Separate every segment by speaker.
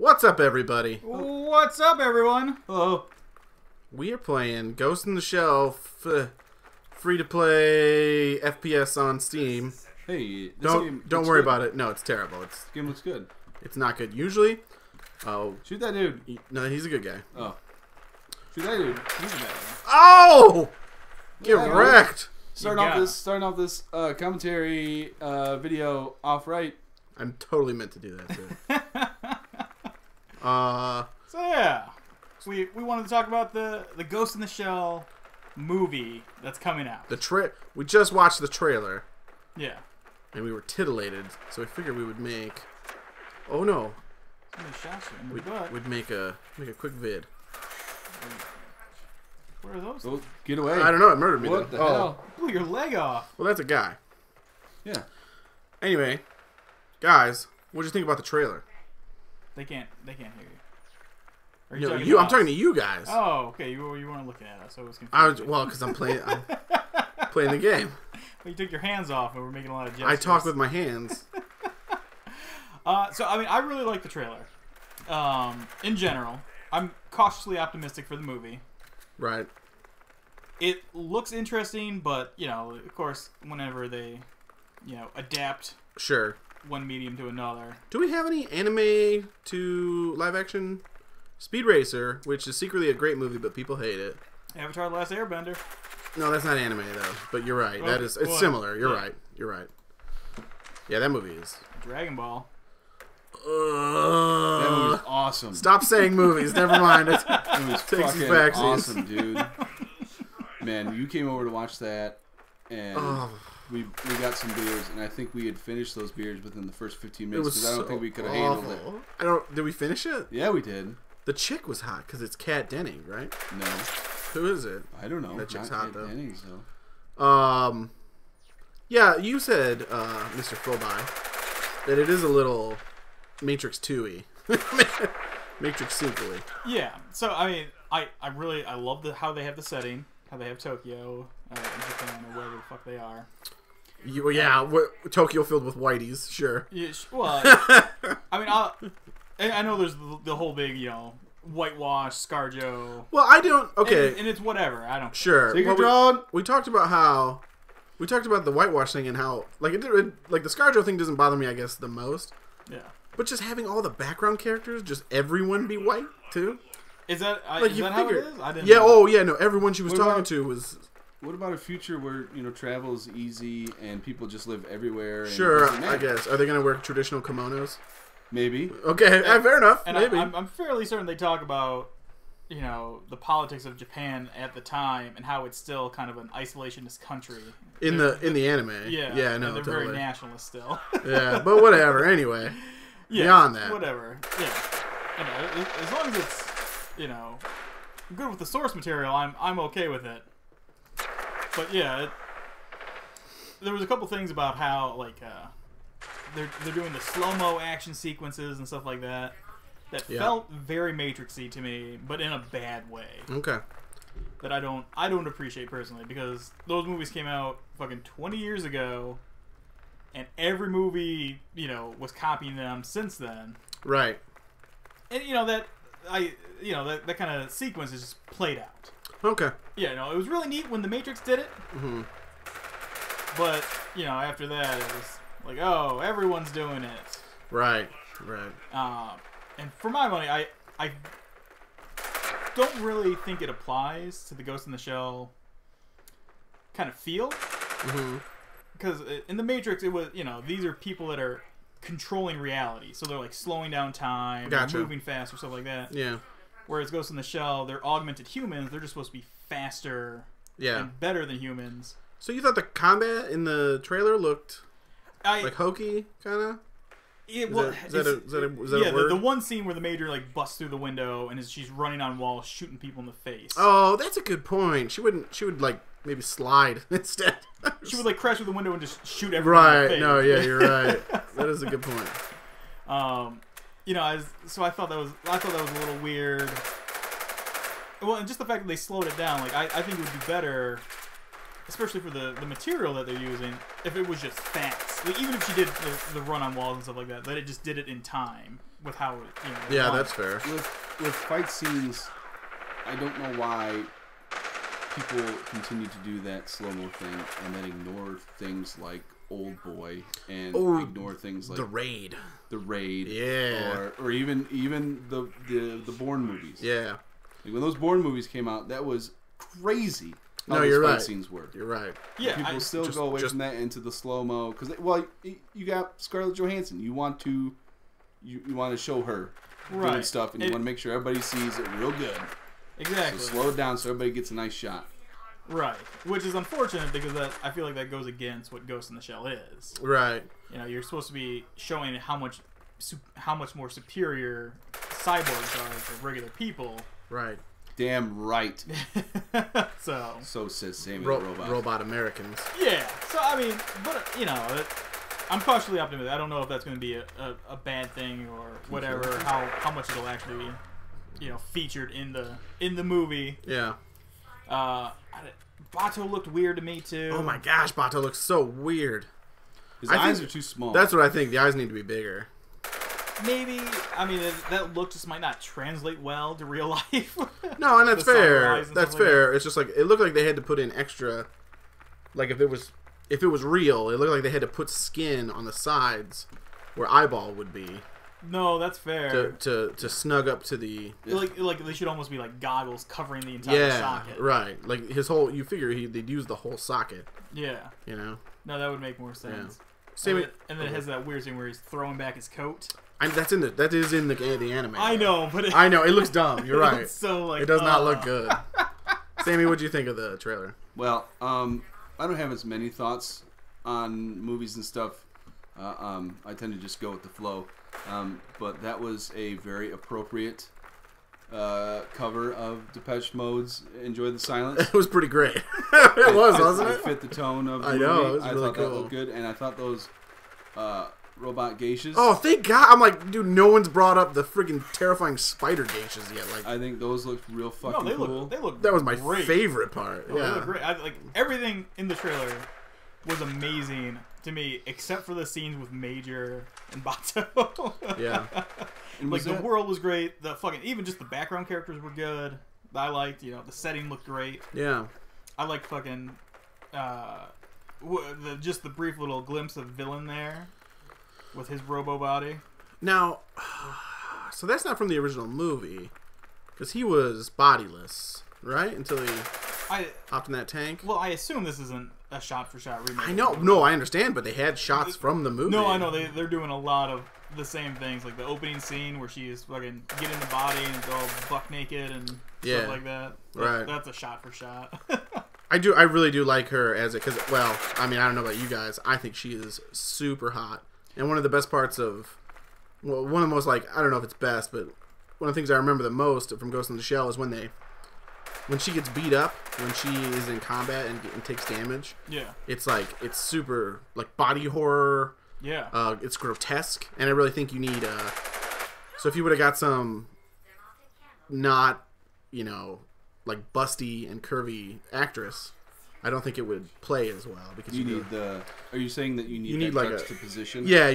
Speaker 1: What's up, everybody?
Speaker 2: What's up, everyone? Hello.
Speaker 1: We are playing Ghost in the Shell, free-to-play FPS on Steam.
Speaker 3: Hey,
Speaker 1: don't worry about it. No, it's terrible.
Speaker 3: This game looks good.
Speaker 1: It's not good. Usually,
Speaker 3: shoot that dude.
Speaker 1: No, he's a good guy.
Speaker 3: Oh, shoot that dude. He's a bad guy.
Speaker 1: Oh! Get wrecked.
Speaker 3: Starting off this commentary video off right.
Speaker 1: I'm totally meant to do that too.
Speaker 2: So yeah, we wanted to talk about the Ghost in the Shell movie that's coming out.
Speaker 1: We just watched the trailer.
Speaker 2: Yeah.
Speaker 1: And we were titillated, so we figured we would make. Oh no.
Speaker 2: Somebody shot you in the butt.
Speaker 1: We'd make a quick vid.
Speaker 2: Where are those?
Speaker 3: Oh, get away!
Speaker 1: I don't know. It murdered me.
Speaker 3: What the hell?
Speaker 2: Blew your leg off.
Speaker 1: Well, that's a guy.
Speaker 3: Yeah.
Speaker 1: Anyway, guys, what'd you think about the trailer?
Speaker 2: They can't hear you. Are
Speaker 1: No,
Speaker 2: talking
Speaker 1: I'm talking to you guys.
Speaker 2: Oh, okay. You weren't looking at us, so it was confusing.
Speaker 1: Well, because I'm playing the game.
Speaker 2: Well, you took your hands off, and we're making a lot of gestures.
Speaker 1: I talk with my hands.
Speaker 2: So I mean, I really like the trailer. In general, I'm cautiously optimistic for the movie.
Speaker 1: Right.
Speaker 2: It looks interesting, but you know, of course, whenever they, adapt one medium to another.
Speaker 1: Do we have any anime to live action? Speed Racer, which is secretly a great movie, but people hate it.
Speaker 2: Avatar: The Last Airbender.
Speaker 1: No, that's not anime though. But you're right.
Speaker 2: Well,
Speaker 1: it's similar. You're right. You're right. Yeah, that movie is.
Speaker 2: Dragon Ball.
Speaker 3: That movie was awesome.
Speaker 1: Stop saying movies. Never mind. It
Speaker 3: was fucking awesome, dude. Man, you came over to watch that, and we got some beers, and I think we had finished those beers within the first 15 minutes because I don't think we could have handled it.
Speaker 1: Did we finish it?
Speaker 3: Yeah, we did.
Speaker 1: The chick was hot because it's Kat Denning, right?
Speaker 3: No.
Speaker 1: Who is it?
Speaker 3: I don't know.
Speaker 1: That chick's hot though.
Speaker 3: Denning, so.
Speaker 1: Yeah, you said, Mr. Fullby, that it is a little Matrix 2-y. Matrix sequel-y.
Speaker 2: Yeah. So I mean, I love how they have the setting, how they have Tokyo, in Japan, or wherever the fuck they are.
Speaker 1: Tokyo filled with whiteys, sure.
Speaker 2: Yeah, well, I mean, I know there's the whole big, whitewash, ScarJo.
Speaker 1: Well, I don't. Okay,
Speaker 2: and it's whatever. I don't.
Speaker 1: Sure. We talked about the whitewash thing and how like the ScarJo thing doesn't bother me, I guess, the most.
Speaker 2: Yeah.
Speaker 1: But just having all the background characters, just everyone be white too.
Speaker 2: Is that how it is? I didn't.
Speaker 1: Yeah. Oh yeah. No. Everyone she was talking to was.
Speaker 3: What about a future where travel is easy and people just live everywhere? And
Speaker 1: sure. I guess. Are they gonna wear traditional kimonos?
Speaker 3: Maybe.
Speaker 1: Okay. Fair enough.
Speaker 2: And
Speaker 1: maybe.
Speaker 2: I'm fairly certain they talk about the politics of Japan at the time and how it's still kind of an isolationist country
Speaker 1: in the anime.
Speaker 2: Yeah.
Speaker 1: Yeah. No.
Speaker 2: They're
Speaker 1: totally.
Speaker 2: very nationalist still.
Speaker 1: Yeah. But whatever. Anyway.
Speaker 2: Yeah,
Speaker 1: beyond that.
Speaker 2: Whatever. Yeah. As long as it's, good with the source material, I'm okay with it. But yeah, there was a couple things about how they're doing the slow-mo action sequences and stuff like that felt very Matrixy to me, but in a bad way.
Speaker 1: Okay.
Speaker 2: That I don't appreciate personally, because those movies came out fucking 20 years ago. And every movie, was copying them since then.
Speaker 1: Right.
Speaker 2: And that kind of sequence is just played out.
Speaker 1: Okay.
Speaker 2: Yeah, it was really neat when The Matrix did it. Mm-hmm. But after that, it was like, oh, everyone's doing it.
Speaker 1: Right. Right.
Speaker 2: And for my money, I don't really think it applies to the Ghost in the Shell kind of feel. Mm-hmm. Because in The Matrix, it was, these are people that are controlling reality. So they're like slowing down time, moving faster, stuff like that.
Speaker 1: Yeah. Whereas
Speaker 2: Ghost in the Shell, they're augmented humans. They're just supposed to be faster and better than humans.
Speaker 1: So you thought the combat in the trailer looked like hokey, kind of? Is that a word?
Speaker 2: The one scene where the Major busts through the window and she's running on walls, shooting people in the face.
Speaker 1: Oh, that's a good point. She would maybe slide instead.
Speaker 2: She would crash through the window and just shoot everyone in the face.
Speaker 1: No, yeah, you're right. That is a good point.
Speaker 2: So I thought that was a little weird. Well, and just the fact that they slowed it down, I think it would be better, especially for the material that they're using, if it was just fast. like, even if she did the run on walls and stuff like that, that it just did it in time with how it,
Speaker 1: Yeah, that's fair.
Speaker 3: With fight scenes, I don't know why people continue to do that slow-mo thing and then ignore things like Old Boy and ignore things like
Speaker 1: The Raid.
Speaker 3: Yeah. Or even the Bourne movies.
Speaker 1: Yeah.
Speaker 3: Like when those Bourne movies came out, that was crazy.
Speaker 1: No, you're right.
Speaker 3: Scenes were.
Speaker 1: You're right.
Speaker 2: Yeah,
Speaker 3: people still go away from that into the slow mo because you got Scarlett Johansson. You want to show her doing stuff, and you want to make sure everybody sees it real good.
Speaker 2: Exactly.
Speaker 3: So slow it down so everybody gets a nice shot.
Speaker 2: Right, which is unfortunate because I feel like that goes against what Ghost in the Shell is.
Speaker 1: Right.
Speaker 2: You're supposed to be showing how much more superior cyborgs are to regular people.
Speaker 1: Right.
Speaker 3: Damn right.
Speaker 2: So
Speaker 3: says Sammy the Robot.
Speaker 1: Robot Americans.
Speaker 2: Yeah. So I mean, but I'm cautiously optimistic. I don't know if that's going to be a bad thing or whatever. How much it'll actually be, featured in the movie.
Speaker 1: Yeah.
Speaker 2: Bato looked weird to me too.
Speaker 1: Oh my gosh, Bato looks so weird.
Speaker 3: His eyes are too small.
Speaker 1: That's what I think. The eyes need to be bigger.
Speaker 2: Maybe, I mean, that look just might not translate well to real life.
Speaker 1: No, and that's fair. That's fair.
Speaker 2: Like
Speaker 1: it's just like it looked like they had to put in extra. Like if it was real, it looked like they had to put skin on the sides where eyeball would be.
Speaker 2: No, that's fair.
Speaker 1: To snug up to the
Speaker 2: like they should almost be like goggles covering the entire socket.
Speaker 1: Right. Like his whole. You figure they'd use the whole socket.
Speaker 2: Yeah. No, that would make more sense.
Speaker 1: Yeah.
Speaker 2: And then it has that weird thing where he's throwing back his coat.
Speaker 1: That is in the anime.
Speaker 2: I know, but
Speaker 1: I know it looks dumb. You're right.
Speaker 2: So like
Speaker 1: it does not look good. Sammy, what do you think of the trailer?
Speaker 3: Well, I don't have as many thoughts on movies and stuff. I tend to just go with the flow. But that was a very appropriate cover of Depeche Mode's "Enjoy the Silence."
Speaker 1: It was pretty great. It was, wasn't it?
Speaker 3: It fit the tone of the
Speaker 1: movie.
Speaker 3: know.
Speaker 1: It was really
Speaker 3: thought
Speaker 1: cool.
Speaker 3: that looked good, and I thought those robot geishas.
Speaker 1: Oh, thank God! I'm like, dude, no one's brought up the freaking terrifying spider geishas yet. Like,
Speaker 3: I think those looked real fucking cool.
Speaker 2: They look.
Speaker 1: That was my
Speaker 2: great.
Speaker 1: favorite part.
Speaker 2: Oh,
Speaker 1: yeah,
Speaker 2: they look great. Like everything in the trailer was amazing to me, except for the scenes with Major and Bato.
Speaker 1: Yeah.
Speaker 2: And like the world was great. The fucking even just the background characters were good. I liked, the setting looked great.
Speaker 1: Yeah.
Speaker 2: I liked fucking just the brief little glimpse of Villain there with his robo body.
Speaker 1: Now, so that's not from the original movie because he was bodiless, right? Until he hopped in that tank.
Speaker 2: Well, I assume this isn't a shot-for-shot remake.
Speaker 1: I know. No, I understand, but they had shots from the movie.
Speaker 2: No, I know. They're doing a lot of the same things, like the opening scene where she is fucking get in the body and go buck naked and stuff like that.
Speaker 1: Right.
Speaker 2: That's a shot-for-shot.
Speaker 1: I really do like her as it, because, well, I mean, I don't know about you guys. I think she is super hot. And one of the best parts of, well, one of the most, like, I don't know if it's best, but one of the things I remember the most from Ghost in the Shell is when she gets beat up, when she is in combat and takes damage.
Speaker 2: Yeah.
Speaker 1: It's like, it's super, like, body horror.
Speaker 2: Yeah.
Speaker 1: It's grotesque. And I really think you need, so if you would have got some not, like, busty and curvy actress, I don't think it would play as well because
Speaker 3: you need the. Are you saying that you need
Speaker 1: like
Speaker 3: juxtaposition?
Speaker 1: Yeah.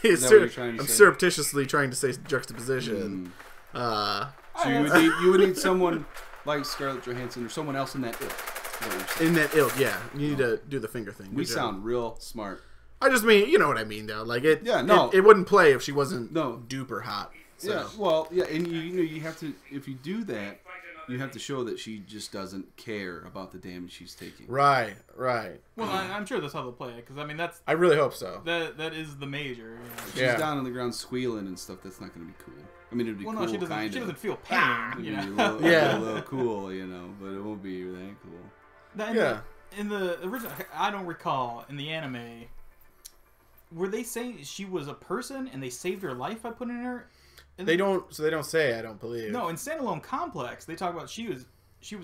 Speaker 3: Is that what you're trying to
Speaker 1: I'm
Speaker 3: say?
Speaker 1: surreptitiously trying to say juxtaposition.
Speaker 3: So you would need someone like Scarlett Johansson or someone else in that ilk.
Speaker 1: In that ilk, yeah. You need to do the finger thing.
Speaker 3: We sound real smart.
Speaker 1: I just mean, you know what I mean, though. Like it.
Speaker 3: Yeah, no.
Speaker 1: It wouldn't play if she wasn't duper hot. So.
Speaker 3: Yeah. Well, yeah, and you have to, if you do that, you have to show that she just doesn't care about the damage she's taking.
Speaker 1: Right.
Speaker 2: Well, I'm sure that's how they'll play it, because I mean I
Speaker 1: really hope so.
Speaker 2: That is the major.
Speaker 3: If she's down on the ground squealing and stuff, that's not going to be cool. I mean, it'd be cool.
Speaker 2: No, she doesn't feel pain.
Speaker 3: It'd be a little cool, but it won't be that cool.
Speaker 2: In the original, I don't recall in the anime. Were they saying she was a person and they saved her life by putting her?
Speaker 1: They don't say. I don't believe.
Speaker 2: No, in Standalone Complex, they talk about she was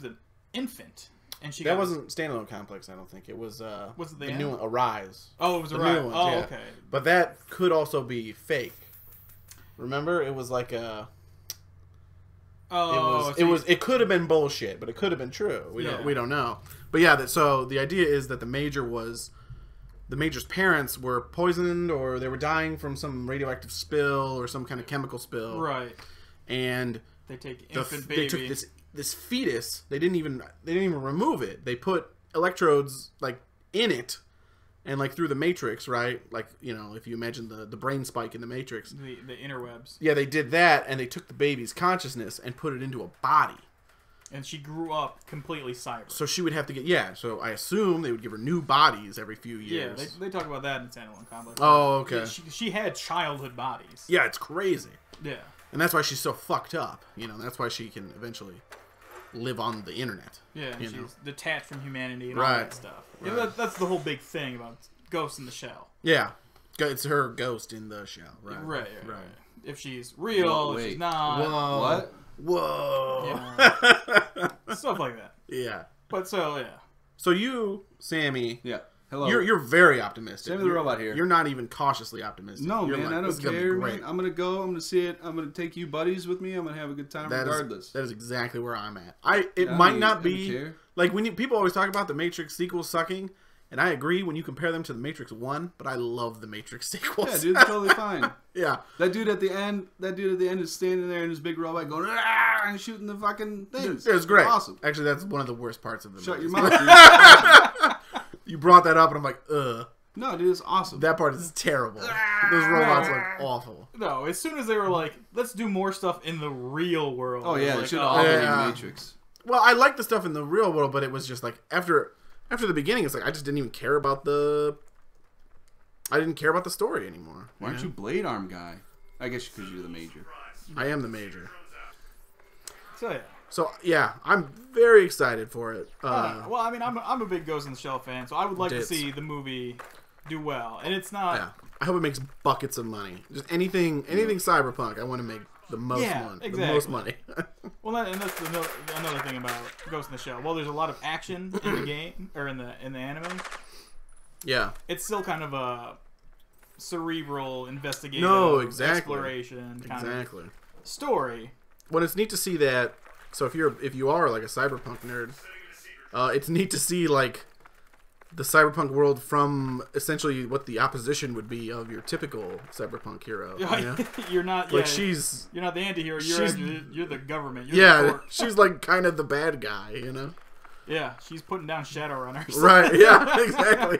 Speaker 2: an infant, and
Speaker 1: that wasn't Standalone Complex. I don't think it was.
Speaker 2: Was it
Speaker 1: the new one? Arise.
Speaker 2: Oh, it was Arise. Okay.
Speaker 1: But that could also be fake. Remember, it was like a.
Speaker 2: Oh,
Speaker 1: it could have been bullshit, but it could have been true. We don't know. But yeah, so the idea is that the major was the Major's parents were poisoned or they were dying from some radioactive spill or some kind of chemical spill.
Speaker 2: Right.
Speaker 1: And
Speaker 2: they take infant baby.
Speaker 1: They took this fetus. They didn't even remove it. They put electrodes like in it. And, like, through the Matrix, right? Like, you know, if you imagine the brain spike in the Matrix.
Speaker 2: The interwebs.
Speaker 1: Yeah, they did that, and they took the baby's consciousness and put it into a body.
Speaker 2: And she grew up completely cyber.
Speaker 1: So she would have to get... Yeah, so I assume they would give her new bodies every few years.
Speaker 2: Yeah, they talk about that in Standalone Complex.
Speaker 1: Oh, okay.
Speaker 2: Yeah, she had childhood bodies.
Speaker 1: Yeah, it's crazy.
Speaker 2: Yeah.
Speaker 1: And that's why she's so fucked up. You know, that's why she can eventually live on the internet.
Speaker 2: Yeah,
Speaker 1: she's
Speaker 2: detached from humanity and
Speaker 1: right.
Speaker 2: all that stuff. Right. Yeah, that's the whole big thing about Ghost in the Shell.
Speaker 1: Yeah. It's her ghost in the shell.
Speaker 2: Right. If she's real, if she's not.
Speaker 1: Whoa.
Speaker 3: What?
Speaker 1: Whoa.
Speaker 2: Yeah. Stuff like that.
Speaker 1: Yeah.
Speaker 2: But so
Speaker 1: you, Sammy.
Speaker 3: Yeah. Hello.
Speaker 1: You're very optimistic.
Speaker 3: Sammy the Robot here.
Speaker 1: You're not even cautiously optimistic.
Speaker 3: No,
Speaker 1: you're
Speaker 3: man,
Speaker 1: like,
Speaker 3: I don't care, man. I'm gonna go. I'm gonna see it. I'm gonna take you buddies with me. I'm gonna have a good time regardless.
Speaker 1: That is exactly where I'm at. It might not be like when people always talk about the Matrix sequels sucking, and I agree when you compare them to the Matrix 1, but I love the Matrix sequels.
Speaker 3: Yeah, dude, it's totally fine.
Speaker 1: Yeah.
Speaker 3: That dude at the end is standing there in his big robot going and shooting the fucking things.
Speaker 1: It was great.
Speaker 3: Awesome.
Speaker 1: Actually, that's one of the worst parts of the movie.
Speaker 3: Shut your mouth, dude. Awesome.
Speaker 1: You brought that up, and I'm like, ugh.
Speaker 3: No, dude, it's awesome.
Speaker 1: That part is terrible. Those robots look awful.
Speaker 2: No, as soon as they were like, let's do more stuff in the real world.
Speaker 3: Oh, yeah,
Speaker 2: like,
Speaker 3: it should all be in Matrix.
Speaker 1: Well, I like the stuff in the real world, but it was just like, after the beginning, it's like, I just didn't even care about the story anymore.
Speaker 3: Why aren't you Blade Arm guy? I guess because you're the Major.
Speaker 1: I am the Major.
Speaker 2: So,
Speaker 1: yeah, I'm very excited for it.
Speaker 2: Well, I mean, I'm a big Ghost in the Shell fan, so I would like to see the movie do well. And it's not...
Speaker 1: Yeah. I hope it makes buckets of money. Just anything cyberpunk, I want to make the most money.
Speaker 2: Exactly.
Speaker 1: The most money.
Speaker 2: Well, and that's another thing about Ghost in the Shell. Well, there's a lot of action in the game, or in the anime.
Speaker 1: Yeah.
Speaker 2: It's still kind of a cerebral, investigative, exploration kind of story.
Speaker 1: Well, it's neat to see that. So if you are like a cyberpunk nerd, it's neat to see like the cyberpunk world from essentially what the opposition would be of your typical cyberpunk hero. You know?
Speaker 2: You're not
Speaker 1: like
Speaker 2: you're not the anti-hero. You're the government. You're the court.
Speaker 1: She's like kind of the bad guy. You know.
Speaker 2: Yeah, she's putting down Shadowrunners.
Speaker 1: Right. Yeah. Exactly.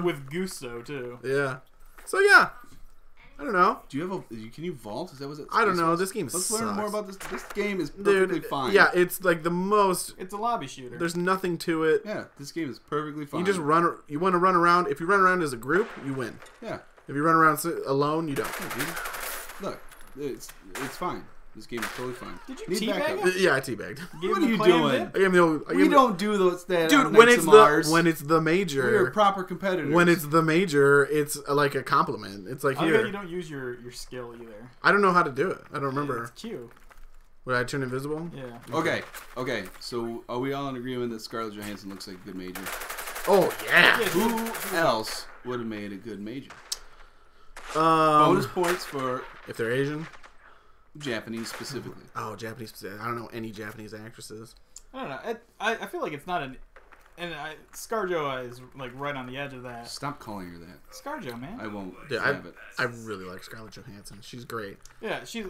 Speaker 2: With Gusto too.
Speaker 1: Yeah. So yeah. I don't know.
Speaker 3: Do you have can you vault? Is that what it?
Speaker 1: I don't know. This game
Speaker 3: Let's
Speaker 1: sucks.
Speaker 3: learn more about this. This game is perfectly fine.
Speaker 1: Yeah, it's like the most.
Speaker 2: It's a lobby shooter.
Speaker 1: There's nothing to it.
Speaker 3: Yeah, this game is perfectly fine.
Speaker 1: You just run. You want to run around. If you run around as a group, you win.
Speaker 3: Yeah.
Speaker 1: If you run around alone, you don't.
Speaker 3: Yeah, dude. Look, it's fine. This game is totally fine.
Speaker 2: Did you teabag it?
Speaker 1: Yeah, I teabagged.
Speaker 3: What are you doing?
Speaker 1: We
Speaker 3: don't do those.
Speaker 1: Dude, when it's the Major,
Speaker 3: we're proper competitors.
Speaker 1: When it's the Major, it's like a compliment. It's like here.
Speaker 2: You don't use your skill either.
Speaker 1: I don't know how to do it. I don't remember.
Speaker 2: It's Q.
Speaker 1: Would I turn invisible?
Speaker 2: Yeah.
Speaker 3: Okay. So are we all in agreement that Scarlett Johansson looks like a good Major?
Speaker 1: Oh yeah.
Speaker 3: Who else would have made a good Major? Bonus points for
Speaker 1: if they're Asian.
Speaker 3: Japanese specifically.
Speaker 1: Oh, Japanese specific. I don't know any Japanese actresses.
Speaker 2: I don't know. I feel like it's not an... And ScarJo is like right on the edge of that.
Speaker 3: Stop calling her that.
Speaker 2: ScarJo, man.
Speaker 3: I won't
Speaker 1: have it. I really like Scarlett Johansson. She's great.
Speaker 2: Yeah, she's...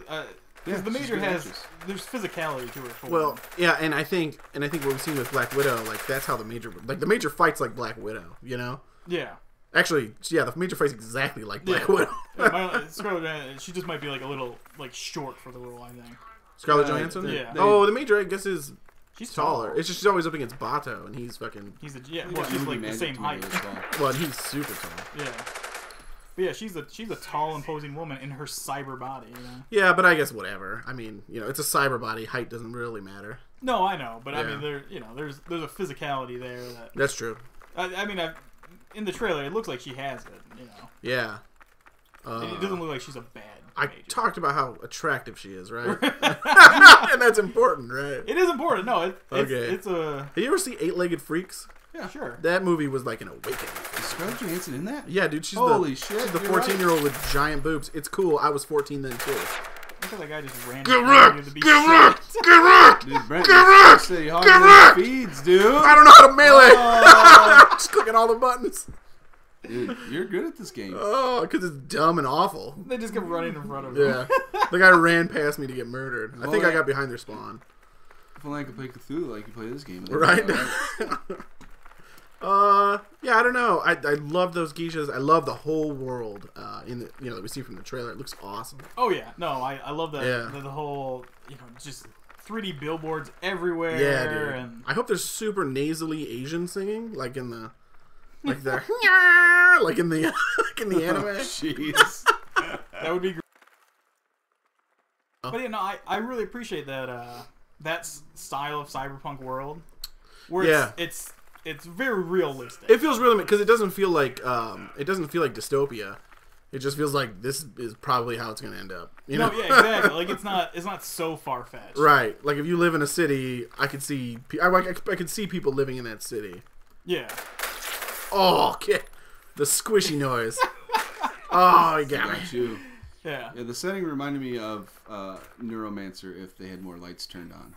Speaker 2: Because the Major has... There's physicality to her.
Speaker 1: Well, yeah, and I think what we've seen with Black Widow, like, that's how the Major... Like, the Major fights like Black Widow, you know?
Speaker 2: Yeah.
Speaker 1: Actually, yeah, the Major fights exactly like Black Widow.
Speaker 2: Scarlett Johansson, she just might be like a little like short for the role, I think.
Speaker 1: Scarlett Johansson?
Speaker 2: Yeah.
Speaker 1: The Major, I guess, is
Speaker 2: she's
Speaker 1: taller. It's just she's always up against Bato, and he's fucking...
Speaker 2: She's like the same height.
Speaker 1: Well, and he's super tall.
Speaker 2: Yeah. But yeah, she's a tall, imposing woman in her cyber body, you know?
Speaker 1: Yeah, but I guess whatever. I mean, you know, it's a cyber body. Height doesn't really matter.
Speaker 2: No, I know, but I mean, there's a physicality there that...
Speaker 1: That's true.
Speaker 2: I mean, in the trailer, it looks like she has it, you know.
Speaker 1: Yeah.
Speaker 2: It doesn't look like she's a bad
Speaker 1: I
Speaker 2: Major.
Speaker 1: Talked about how attractive she is, right? And that's important, right?
Speaker 2: It is important. No, it's a...
Speaker 1: Have you ever seen 8-Legged Freaks?
Speaker 2: Yeah, sure.
Speaker 1: That movie was like an awakening.
Speaker 3: Is Scarlett Johansson in that?
Speaker 1: Yeah, dude. She's
Speaker 3: Holy shit.
Speaker 1: She's the 14-year-old with giant boobs. It's cool. I was 14 then, too.
Speaker 2: how that guy just ran.
Speaker 1: Get wrecked! Get wrecked! Get wrecked!
Speaker 3: Dude, Brent,
Speaker 1: Get wrecked!
Speaker 3: say
Speaker 1: Get wrecked!
Speaker 3: feeds, dude.
Speaker 1: I don't know how to melee. Just clicking all the buttons.
Speaker 3: Dude, you're good at this game.
Speaker 1: Oh, because it's dumb and awful.
Speaker 2: They just kept running in front of him.
Speaker 1: Yeah. The guy ran past me to get murdered. I think I got behind their spawn.
Speaker 3: If only I could play Cthulhu like you play this game.
Speaker 1: Right? Yeah, I don't know. I love those geishas. I love the whole world that we see from the trailer. It looks awesome.
Speaker 2: Oh yeah, no, I love that.
Speaker 1: Yeah.
Speaker 2: The whole just 3D billboards everywhere.
Speaker 1: Yeah, dude.
Speaker 2: And
Speaker 1: I hope there's super nasally Asian singing, like in the like in the anime.
Speaker 3: Oh, jeez.
Speaker 2: that would be great. But yeah, no, I really appreciate that that style of cyberpunk world where it's very realistic.
Speaker 1: It feels really because it doesn't feel like dystopia. It just feels like this is probably how it's going to end up. You know?
Speaker 2: Yeah, exactly. Like it's not so far fetched.
Speaker 1: Right. Like if you live in a city, I could see people living in that city.
Speaker 2: Yeah.
Speaker 1: Oh, okay. The squishy noise. Oh, you got me.
Speaker 3: You.
Speaker 2: Yeah.
Speaker 3: Yeah, the setting reminded me of Neuromancer if they had more lights turned on.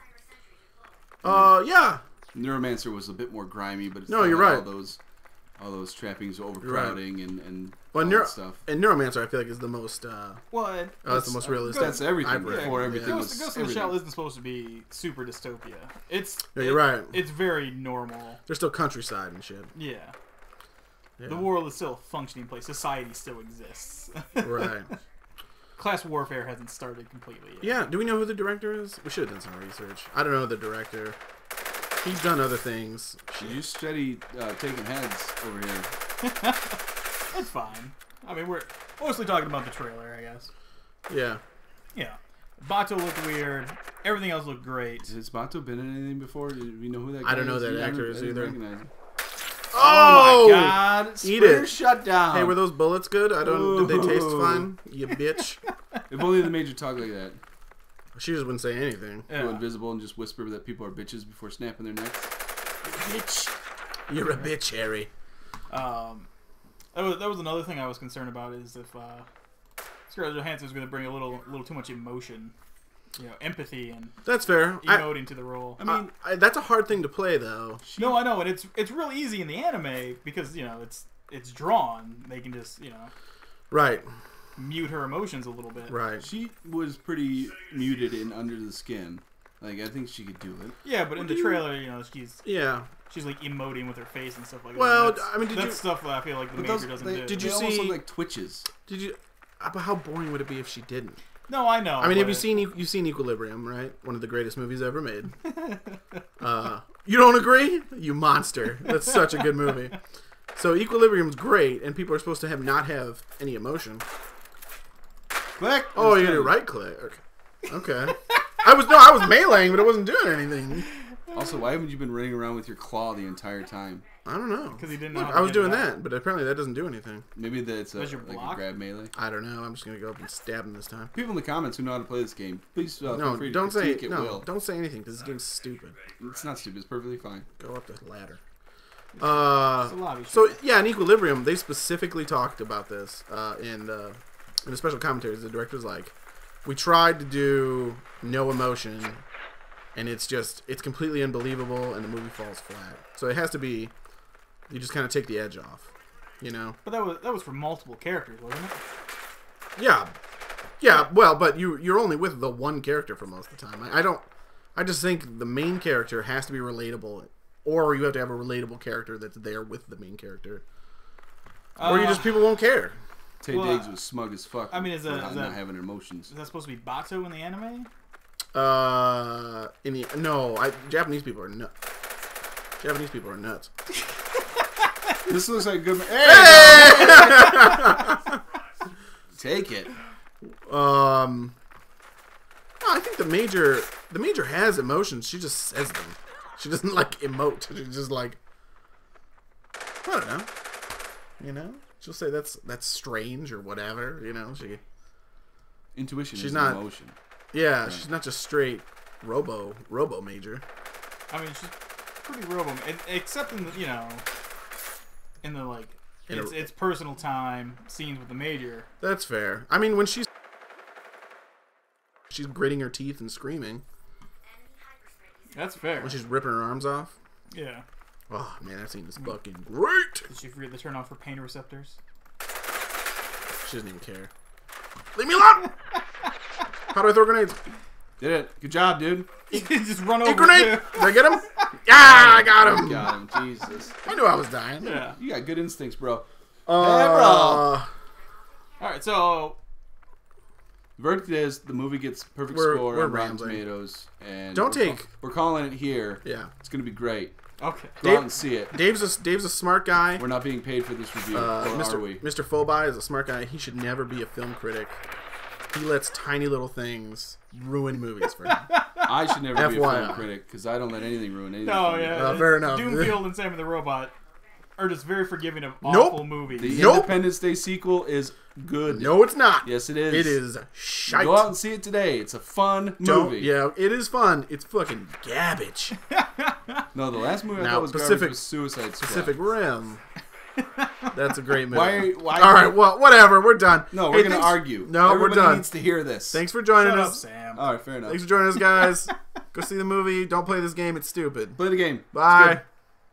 Speaker 1: Yeah.
Speaker 3: Neuromancer was a bit more grimy, but it's
Speaker 1: you're right.
Speaker 3: All those trappings, overcrowding, and all
Speaker 1: Well,
Speaker 3: that stuff.
Speaker 1: And Neuromancer, I feel like is the most. That's the most realistic.
Speaker 3: That's everything
Speaker 1: hybrid.
Speaker 3: before everything was.
Speaker 2: Ghost in the Shell isn't supposed to be super dystopia.
Speaker 1: You're right.
Speaker 2: It's very normal.
Speaker 1: There's still countryside and shit.
Speaker 2: Yeah.
Speaker 1: Yeah.
Speaker 2: The world is still a functioning place. Society still exists.
Speaker 1: Right.
Speaker 2: Class warfare hasn't started completely yet.
Speaker 1: Yeah. Do we know who the director is? We should have done some research. I don't know the director. He's done other things.
Speaker 3: You steady taking heads over here.
Speaker 2: That's fine. I mean, we're mostly talking about the trailer, I guess.
Speaker 1: Yeah.
Speaker 2: Yeah. Bato looked weird. Everything else looked great.
Speaker 3: Has Bato been in anything before? Do we know who that guy is?
Speaker 1: I don't know that actor is either.
Speaker 3: Oh my god!
Speaker 1: Eat
Speaker 3: Sprinter
Speaker 1: it.
Speaker 3: shut down.
Speaker 1: Hey, were those bullets good? Did they taste fine? You bitch.
Speaker 3: If only the major talk like that.
Speaker 1: She just wouldn't say anything.
Speaker 3: Go invisible and just whisper that people are bitches before snapping their necks.
Speaker 1: Bitch. You're a bitch, Harry.
Speaker 2: That was another thing I was concerned about is if Scarlett Johansson was going to bring a little too much emotion, empathy and
Speaker 1: that's fair.
Speaker 2: Emoting to the role.
Speaker 1: I mean, that's a hard thing to play though.
Speaker 2: No, I know, and it's real easy in the anime because it's drawn. They can just
Speaker 1: right.
Speaker 2: mute her emotions a little bit.
Speaker 1: Right.
Speaker 3: She was pretty muted and under the skin. Like I think she could do it.
Speaker 2: Yeah, but in the trailer, she's like emoting with her face and stuff like that.
Speaker 1: Well, I mean,
Speaker 2: that's stuff that I feel like the major doesn't do.
Speaker 1: Did you
Speaker 3: they
Speaker 1: see?
Speaker 3: Almost look like twitches.
Speaker 1: Did you? But how boring would it be if she didn't?
Speaker 2: No, I know.
Speaker 1: I mean, have you seen Equilibrium? Right, one of the greatest movies ever made. You don't agree? You monster! That's such a good movie. So Equilibrium's great, and people are supposed to not have any emotion.
Speaker 3: Click.
Speaker 1: Oh, you did right click. Okay. I was meleeing, but I wasn't doing anything.
Speaker 3: Also, why haven't you been running around with your claw the entire time?
Speaker 1: I don't know.
Speaker 2: Because he didn't know.
Speaker 1: I was doing that, but apparently that doesn't do anything.
Speaker 3: Maybe that's like a grab melee.
Speaker 1: I don't know. I'm just gonna go up and stab him this time.
Speaker 3: People in the comments who know how to play this game, please feel free to
Speaker 1: don't say anything because this game's stupid.
Speaker 3: It's not stupid. It's perfectly fine.
Speaker 1: Go up the ladder.
Speaker 2: So
Speaker 1: yeah, in Equilibrium, they specifically talked about this in the special commentaries. The director's like, we tried to do no emotion, and it's completely unbelievable, and the movie falls flat. So it has to be, you just kind of take the edge off,
Speaker 2: But that was for multiple characters, wasn't it?
Speaker 1: Yeah. Well, but you're only with the one character for most of the time. I just think the main character has to be relatable, or you have to have a relatable character that's there with the main character, or people won't care.
Speaker 3: Tay Diggs was smug as fuck.
Speaker 2: I mean, is that
Speaker 3: not having emotions?
Speaker 2: Is that supposed to be Bato in the anime?
Speaker 1: Japanese people are nuts. Japanese people are nuts.
Speaker 3: This looks like good. Hey! Take it.
Speaker 1: I think the major has emotions. She just says them. She doesn't emote. She's just I don't know. She'll say that's strange or whatever.
Speaker 3: Intuition
Speaker 1: she's
Speaker 3: is
Speaker 1: not
Speaker 3: emotion.
Speaker 1: Yeah,
Speaker 3: right.
Speaker 1: She's not just straight robo major.
Speaker 2: I mean, she's pretty robo, except in the it's personal time scenes with the major.
Speaker 1: That's fair. I mean, when she she's gritting her teeth and screaming.
Speaker 2: That's fair.
Speaker 1: When she's ripping her arms off.
Speaker 2: Yeah.
Speaker 1: Oh man, that scene is fucking great.
Speaker 2: Did she forget to turn off her pain receptors?
Speaker 1: She doesn't even care. Leave me alone! How do I throw grenades?
Speaker 3: Did it. Good job, dude.
Speaker 2: Just run over.
Speaker 1: Grenade! Did I get him? Yeah, I got him.
Speaker 3: Got him. Jesus.
Speaker 1: I knew I was dying.
Speaker 2: Yeah.
Speaker 3: You got good instincts, bro.
Speaker 2: All right, so
Speaker 3: the verdict is the movie gets perfect score on Rotten Tomatoes, and we're calling it here.
Speaker 1: Yeah,
Speaker 3: it's gonna be great.
Speaker 2: Okay,
Speaker 3: go out and see it.
Speaker 1: Dave's a smart guy.
Speaker 3: We're not being paid for this review, or are we?
Speaker 1: Mr. Phobi is a smart guy. He should never be a film critic. He lets tiny little things ruin movies for him.
Speaker 3: I should never be a film critic because I don't let anything ruin anything.
Speaker 2: No, yeah,
Speaker 1: fair enough.
Speaker 2: Doomfield and Sam and the Robot are just very forgiving of awful movies.
Speaker 3: The Independence Day sequel is good.
Speaker 1: No, it's not.
Speaker 3: Yes, it is.
Speaker 1: It is shite.
Speaker 3: Go out and see it today. It's a fun movie.
Speaker 1: Yeah, it is fun. It's fucking garbage.
Speaker 3: No, the last movie I thought was garbage was Suicide Squad.
Speaker 1: Pacific Rim. That's a great movie.
Speaker 3: Why
Speaker 1: all right, well, whatever. We're done.
Speaker 3: No, we're going to argue.
Speaker 1: No,
Speaker 3: Everybody
Speaker 1: we're done.
Speaker 3: Needs to hear this.
Speaker 1: Thanks for joining
Speaker 2: Shut
Speaker 1: us.
Speaker 2: Up, Sam.
Speaker 3: All right, fair enough.
Speaker 1: Thanks for joining us, guys. Go see the movie. Don't play this game. It's stupid.
Speaker 3: Play the game.
Speaker 1: Bye.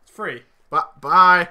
Speaker 2: It's free.
Speaker 1: Bye.